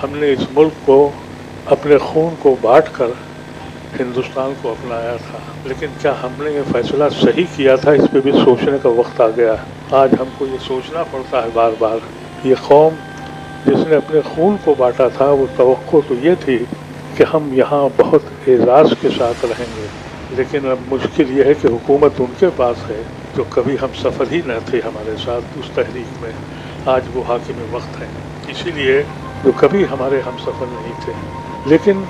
हमने इस मुल्क को अपने खून को बांट कर हिंदुस्तान को अपनाया था, लेकिन क्या हमने ये फैसला सही किया था? इस पे भी सोचने का वक्त आ गया। आज हमको ये सोचना पड़ता है बार बार। ये कौम जिसने अपने खून को बांटा था, वो तवक्को तो ये थी कि हम यहाँ बहुत एजाज़ के साथ रहेंगे, लेकिन अब मुश्किल ये है कि हुकूमत उनके पास है जो कभी हम सफ़र ही न थे हमारे साथ उस तहरीक में। आज वो हाकिम वक्त हैं, इसीलिए जो कभी हमारे हम सफ़र नहीं थे। लेकिन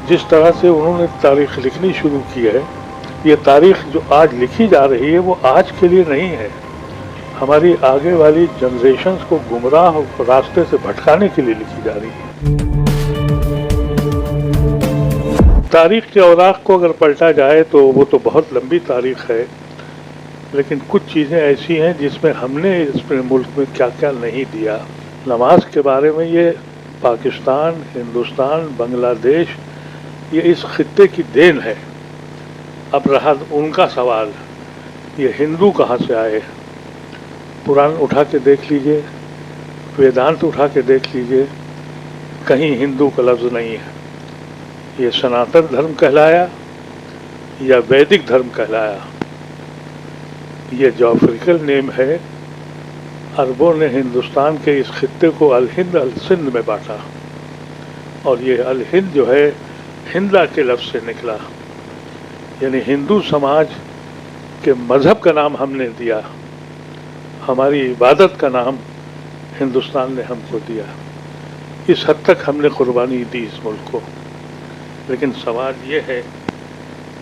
जिस तरह से उन्होंने तारीख़ लिखनी शुरू की है, ये तारीख़ जो आज लिखी जा रही है वो आज के लिए नहीं है, हमारी आगे वाली जनरेशन्स को गुमराह रास्ते से भटकाने के लिए लिखी जा रही है। तारीख़ के औराक को अगर पलटा जाए तो वो तो बहुत लंबी तारीख़ है, लेकिन कुछ चीज़ें ऐसी हैं जिसमें हमने इस मुल्क में क्या क्या नहीं दिया। नमाज के बारे में ये पाकिस्तान, हिंदुस्तान, बांग्लादेश, ये इस खित्ते की देन है। अब रहा उनका सवाल, ये हिंदू कहाँ से आए? कुरान उठा के देख लीजिए, वेदांत उठा के देख लीजिए, कहीं हिंदू का लफ्ज़ नहीं है। ये सनातन धर्म कहलाया या वैदिक धर्म कहलाया, ये जोग्राफिकल नेम है। अरबों ने हिंदुस्तान के इस खित्ते को अल हिंद अल सिंध में बांटा, और ये अल हिंद जो है हिंदा के लफ्ज़ से निकला, यानी हिंदू समाज के मज़हब का नाम हमने दिया, हमारी इबादत का नाम हिंदुस्तान ने हमको दिया। इस हद तक हमने कुर्बानी दी इस मुल्क को। लेकिन सवाल ये है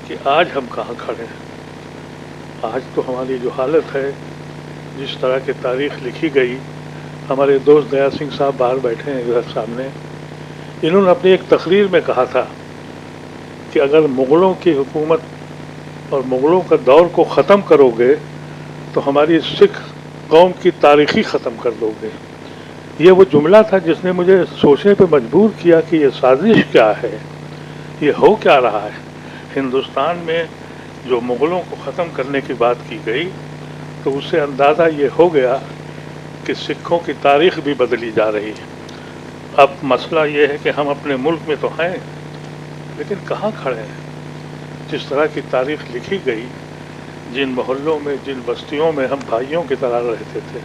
कि आज हम कहाँ खड़े हैं। आज तो हमारी जो हालत है, जिस तरह की तारीख़ लिखी गई, हमारे दोस्त दया सिंह साहब बाहर बैठे हैं इधर सामने, इन्होंने अपनी एक तकरीर में कहा था कि अगर मुग़लों की हुकूमत और मुग़लों का दौर को ख़त्म करोगे तो हमारी सिख कौम की तारीख़ ही ख़त्म कर दोगे। ये वो जुमला था जिसने मुझे सोचने पे मजबूर किया कि ये साजिश क्या है, ये हो क्या रहा है। हिंदुस्तान में जो मुग़लों को ख़त्म करने की बात की गई, तो उससे अंदाज़ा ये हो गया कि सिखों की तारीख़ भी बदली जा रही है। अब मसला ये है कि हम अपने मुल्क में तो हैं, लेकिन कहाँ खड़े हैं। जिस तरह की तारीख़ लिखी गई, जिन मोहल्लों में, जिन बस्तियों में हम भाइयों की तरह रहते थे,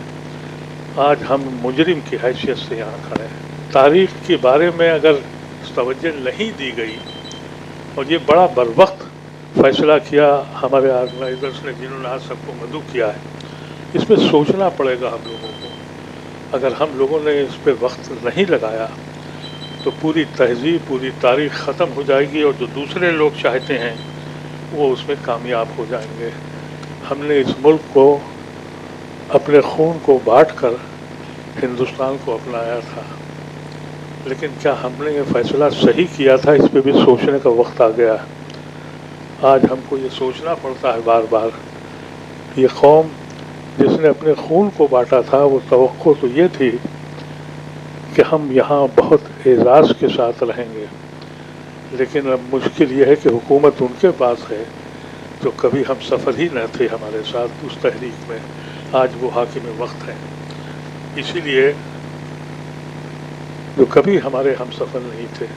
आज हम मुजरिम की हैसियत से यहाँ खड़े हैं। तारीख़ के बारे में अगर तवज्जो नहीं दी गई, और ये बड़ा बरवक्त फ़ैसला किया हमारे ऑर्गेनाइजर्स ने, जिन्होंने आज सबको मदऊ किया है, इस पर सोचना पड़ेगा हम लोगों को। अगर हम लोगों ने इस पर वक्त नहीं लगाया तो पूरी तहज़ीब, पूरी तारीख़ ख़त्म हो जाएगी, और जो दूसरे लोग चाहते हैं वो उसमें कामयाब हो जाएंगे। हमने इस मुल्क को अपने खून को बांट कर हिंदुस्तान को अपनाया था, लेकिन क्या हमने ये फ़ैसला सही किया था? इस पे भी सोचने का वक्त आ गया। आज हमको ये सोचना पड़ता है बार बार। ये कौम जिसने अपने खून को बांटा था, वो तवक्को तो ये थी कि हम यहाँ बहुत एजाज़ के साथ रहेंगे, लेकिन अब मुश्किल ये है कि हुकूमत उनके पास है जो कभी हम सफ़र ही न थे हमारे साथ उस तहरीक में। आज वो हाकिम वक्त हैं, इसीलिए जो कभी हमारे हम सफ़र नहीं थे।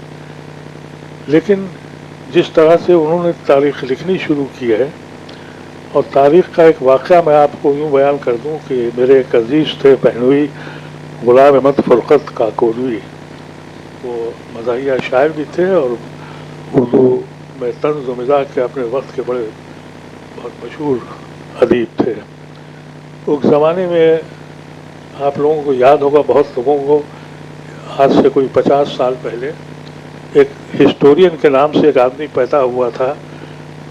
लेकिन जिस तरह से उन्होंने तारीख़ लिखनी शुरू की है, और तारीख़ का एक वाक़या मैं आपको यूँ बयान कर दूँ कि मेरे एक अजीज़ थे पहनवी, गुलाम अहमद फ़ुरक़त काकोलवी, वो मज़ाहिया शायर भी थे और उर्दू में तंज़ व मिज़ाज के अपने वक्त के बड़े बहुत मशहूर अदीब थे। उस ज़माने में आप लोगों को याद होगा, बहुत लोगों को, आज से कोई 50 साल पहले एक हिस्टोरियन के नाम से एक आदमी पैदा हुआ था,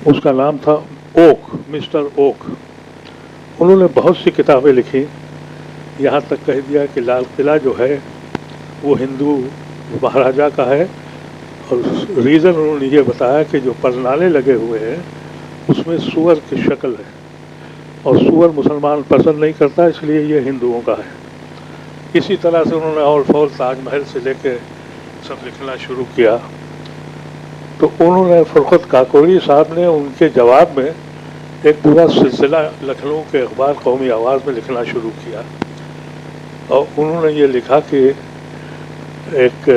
उसका नाम था ओक, मिस्टर ओक। उन्होंने बहुत सी किताबें लिखी, यहाँ तक कह दिया कि लाल किला जो है वो हिंदू महाराजा का है, और रीज़न उन्होंने ये बताया कि जो परनाले लगे हुए हैं उसमें सूअर की शक्ल है, और सूअर मुसलमान पसंद नहीं करता, इसलिए ये हिंदुओं का है। इसी तरह से उन्होंने और फौल ताजमहल से लेके सब लिखना शुरू किया। तो उन्होंने फ़ुरक़त काकोरी साहब ने उनके जवाब में एक पूरा सिलसिला लखनऊ के अखबार कौमी आवाज़ में लिखना शुरू किया, और उन्होंने ये लिखा कि ایک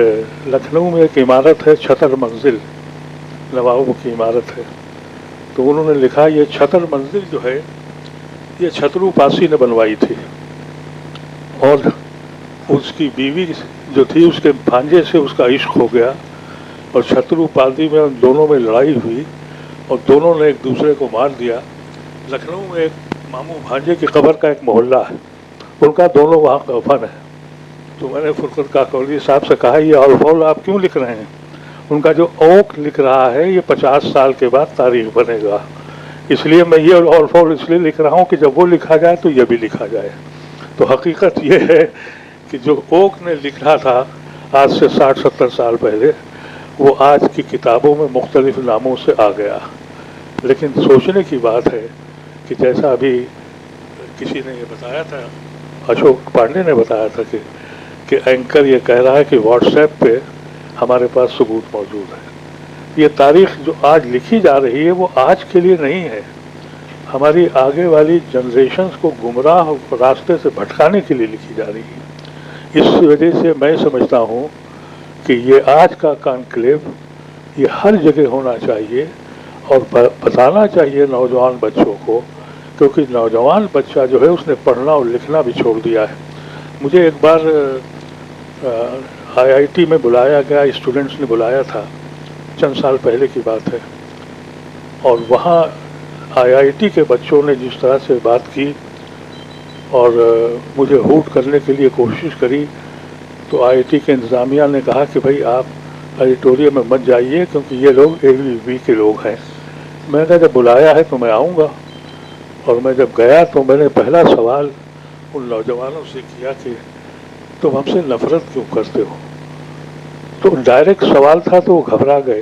لکھنؤ میں ایک عمارت ہے چھتر منزل، نوابوں کی عمارت ہے، تو انہوں نے لکھا یہ چھتر منزل جو ہے یہ چھترو پاسی نے بنوائی تھی، اور اس کی بیوی جو تھی اس کے بھانجے سے اس کا عشق ہو گیا، اور چھترو پاسی میں ان دونوں میں لڑائی ہوئی اور دونوں نے ایک دوسرے کو مار دیا۔ لکھنؤ میں ایک ماموں بھانجے کی قبر کا ایک محلہ ہے، ان کا دونوں وہاں کفن ہے۔ تو میں نے فرقت کاکوڑی صاحب سے کہا یہ آل فول آپ کیوں لکھ رہے ہیں؟ ان کا جو اوک لکھ رہا ہے یہ 50 سال کے بعد تاریخ بنے گا، اس لیے میں یہ آل فول اس لیے لکھ رہا ہوں کہ جب وہ لکھا جائے تو یہ بھی لکھا جائے۔ تو حقیقت یہ ہے کہ جو اوک نے لکھا تھا آج سے 60-70 سال پہلے، وہ آج کی کتابوں میں مختلف ناموں سے آ گیا۔ لیکن سوچنے کی بات ہے کہ جیسا ابھی کسی نے یہ بتایا تھا، اشوک پانڈے نے بتایا تھا کہ اینکر یہ کہہ رہا ہے کہ واٹس ایپ پہ ہمارے پاس ثبوت موجود ہے۔ یہ تاریخ جو آج لکھی جا رہی ہے وہ آج کے لیے نہیں ہے، ہماری آگے والی جنریشنز کو گمراہ راستے سے بھٹکانے کے لیے لکھی جا رہی ہے۔ اس وجہ سے میں سمجھتا ہوں کہ یہ آج کا کانکلیو یہ ہر جگہ ہونا چاہیے اور بتانا چاہیے نوجوان بچوں کو، کیونکہ نوجوان بچہ جو ہے اس نے پڑھنا اور لکھنا بھی چھوڑ دیا ہے۔ مجھے ایک بار آئی آئی ٹی میں بلایا گیا، اسٹوڈنٹس نے بلایا تھا، چند سال پہلے کی بات ہے، اور وہاں آئی آئی ٹی کے بچوں نے جس طرح سے بات کی اور مجھے ہوٹ کرنے کے لیے کوشش کری، تو آئی آئی ٹی کے انتظامیہ نے کہا کہ بھائی آپ ایڈیٹوریم میں مت جائیے کیونکہ یہ لوگ اے بی وی پی کے لوگ ہیں۔ میں نے کہا جب بلایا ہے تو میں آؤں گا، اور میں جب گیا تو میں نے پہلا سوال ان نوجوانوں سے کیا کہ تم ہم سے نفرت کیوں کرتے ہو؟ تو ڈائریکٹ سوال تھا تو وہ گھبرا گئے،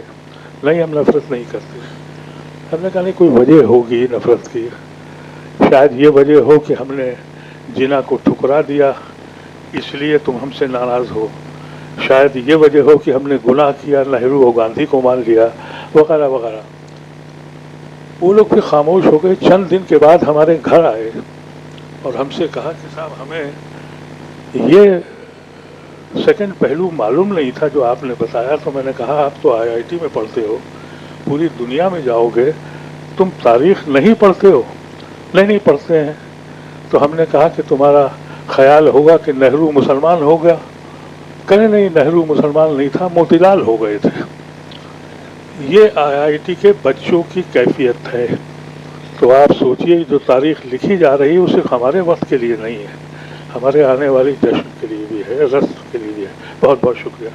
نہیں ہم نفرت نہیں کرتے۔ ہم نے کہا نہیں کوئی وجہ ہوگی نفرت کی، شاید یہ وجہ ہو کہ ہم نے جنا کو ٹھکرا دیا اس لیے تم ہم سے ناراض ہو، شاید یہ وجہ ہو کہ ہم نے گناہ کیا، نہرو اور گاندھی کو مان لیا، وغیرہ وغیرہ۔ وہ لوگ پھر خاموش ہو گئے۔ چند دن کے بعد ہمارے گھر آئے اور ہم سے کہا کہ صاحب ہمیں یہ سیکنڈ پہلو معلوم نہیں تھا جو آپ نے بتایا۔ تو میں نے کہا آپ تو آئی آئی ٹی میں پڑھتے ہو، پوری دنیا میں جاؤ گے، تم تاریخ نہیں پڑھتے ہو؟ نہیں پڑھتے ہیں۔ تو ہم نے کہا کہ تمہارا خیال ہوگا کہ نہرو مسلمان ہو گیا؟ کہنے نہیں نہرو مسلمان نہیں تھا، موتی لال ہو گئے تھے۔ یہ آئی آئی ٹی کے بچوں کی کیفیت ہے۔ تو آپ سوچئے جو تاریخ لکھی جا رہی ہے وہ صرف ہمارے وقت کے لیے نہیں ہے، ہمارے آنے والی جشن کے لیے بھی ہے، رسم کے لیے بھی ہے۔ بہت بہت شکریہ۔